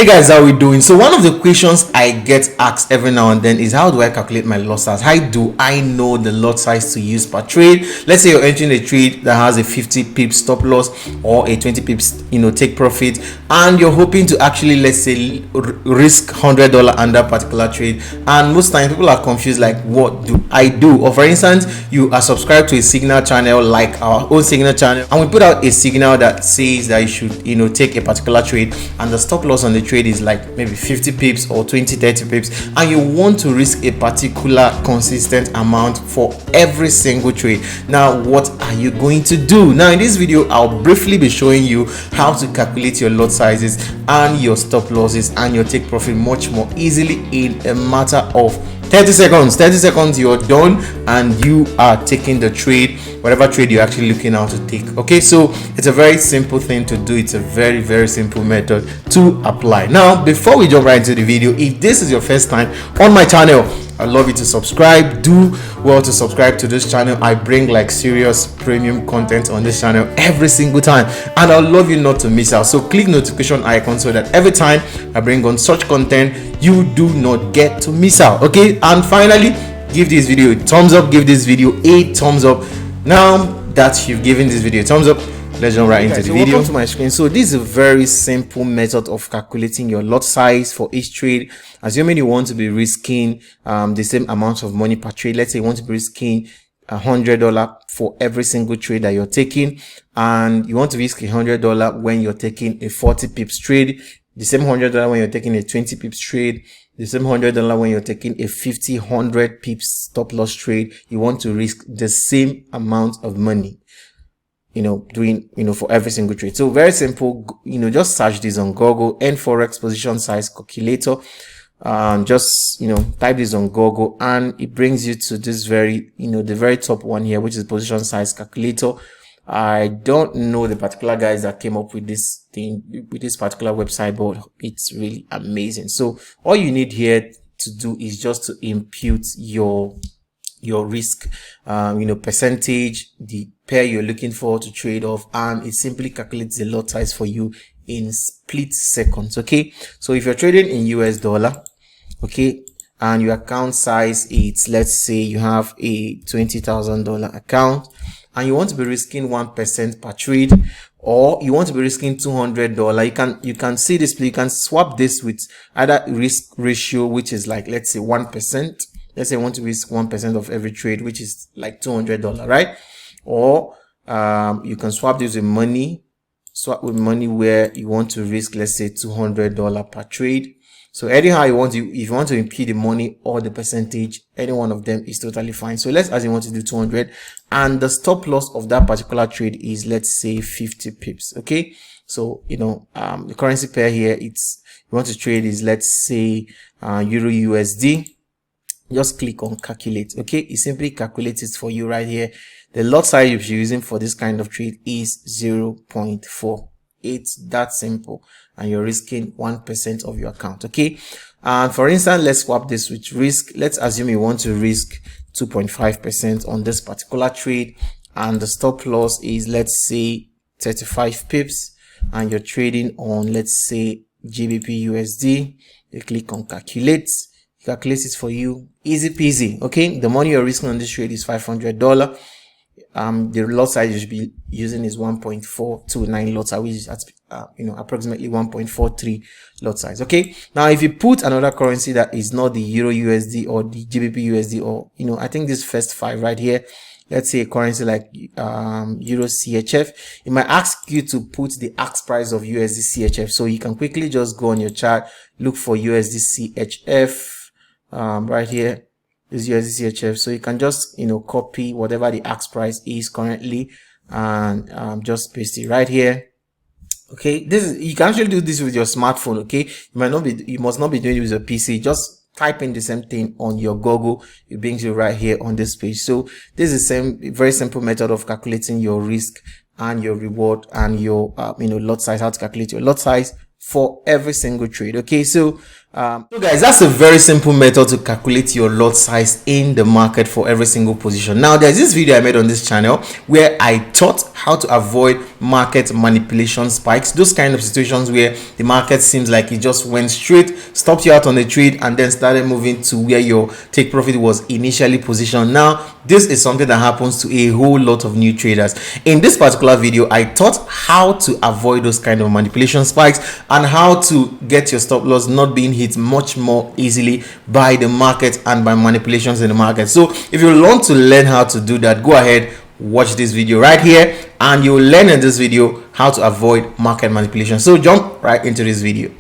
Hey guys, how are we doing? So one of the questions I get asked every now and then is, how do I calculate my lot size? How do I know the lot size to use per trade? Let's say you're entering a trade that has a 50 pips stop loss or a 20 pips take profit, and you're hoping to actually, let's say, risk $100 on that particular trade. And most times people are confused, like, what do I do? Or for instance, you are subscribed to a signal channel like our own signal channel, and we put out a signal that says that you should take a particular trade, and the stop loss on the trade is like maybe 50 pips or 20-30 pips, and you want to risk a particular consistent amount for every single trade. Now what are you going to do? Now in this video I'll briefly be showing you how to calculate your lot sizes and your stop losses and your take profit much more easily in a matter of 30 seconds. You're done and you are taking the trade, whatever trade you're actually looking out to take. Okay, so it's a very simple thing to do. It's a very, very simple method to apply. Now before we jump right into the video, if this is your first time on my channel, I'd love you to subscribe. Do well to subscribe to this channel. I bring like serious premium content on this channel every single time, and I'd love you not to miss out. So click notification icon so that every time I bring on such content, you do not get to miss out. Okay, and finally, give this video a thumbs up. Give this video a thumbs up. Now that you've given this video a thumbs up, let's jump right into the video. Welcome to my screen. So this is a very simple method of calculating your lot size for each trade. Assuming you want to be risking the same amount of money per trade. Let's say you want to be risking $100 for every single trade that you're taking, and you want to risk $100 when you're taking a 40 pips trade, the same $100 when you're taking a 20 pips trade, the same $100 when you're taking a 100 pips stop loss trade. You want to risk the same amount of money doing for every single trade. So very simple. Just search this on Google, Forex position size calculator. Just type this on Google and it brings you to this very the very top one here, which is position size calculator. I don't know the particular guys that came up with this thing, with this particular website, but it's really amazing. So all you need here to do is just to impute your risk percentage, the pair you're looking for to trade off, and it simply calculates the lot size for you in split seconds. Okay, so if you're trading in US dollar, okay, and your account size is, let's say you have a $20,000 account and you want to be risking 1% per trade, or you want to be risking $200, you can see this, you can swap this with either risk ratio, which is like, let's say 1%. Let's say you want to risk 1% of every trade, which is like $200, right? Or you can swap this with money. Swap with money where you want to risk, let's say $200 per trade. So anyhow if you want to impute the money or the percentage, any one of them is totally fine. So let's assume you want to do 200, and the stop loss of that particular trade is, let's say, 50 pips. Okay, so the currency pair here you want to trade is, let's say, Euro USD. Just click on calculate. Okay, it simply calculates it for you right here. The lot size you're using for this kind of trade is 0.4. It's that simple, and you're risking 1% of your account. Okay, and for instance, let's swap this with risk. Let's assume you want to risk 2.5% on this particular trade, and the stop loss is, let's say, 35 pips, and you're trading on, let's say, GBP USD. You click on calculate. It calculates it for you, easy peasy. Okay, the money you're risking on this trade is $500. The lot size you should be using is 1.429 lot size, which is at approximately 1.43 lot size. Okay, now if you put another currency that is not the Euro USD or the GBP USD, or I think this first 5 right here, let's say a currency like Euro CHF, it might ask you to put the ask price of USD CHF. So you can quickly just go on your chart, look for USD CHF. Right here is USD CHF. So you can just copy whatever the ask price is currently and just paste it right here. Okay, you can actually do this with your smartphone. Okay, you must not be doing it with a PC. Just type in the same thing on your Google, it brings you right here on this page. So this is the same very simple method of calculating your risk and your reward and your lot size, how to calculate your lot size for every single trade. Okay, so So guys, that's a very simple method to calculate your lot size in the market for every single position. Now there's this video I made on this channel where I taught how to avoid market manipulation spikes, those kind of situations where the market seems like it just went straight, stopped you out on the trade, and then started moving to where your take profit was initially positioned. Now this is something that happens to a whole lot of new traders. In this particular video, I taught how to avoid those kind of manipulation spikes and how to get your stop loss not being hit much more easily by the market and by manipulations in the market. So if you want to learn how to do that, go ahead, watch this video right here, and you'll learn in this video how to avoid market manipulation. So jump right into this video.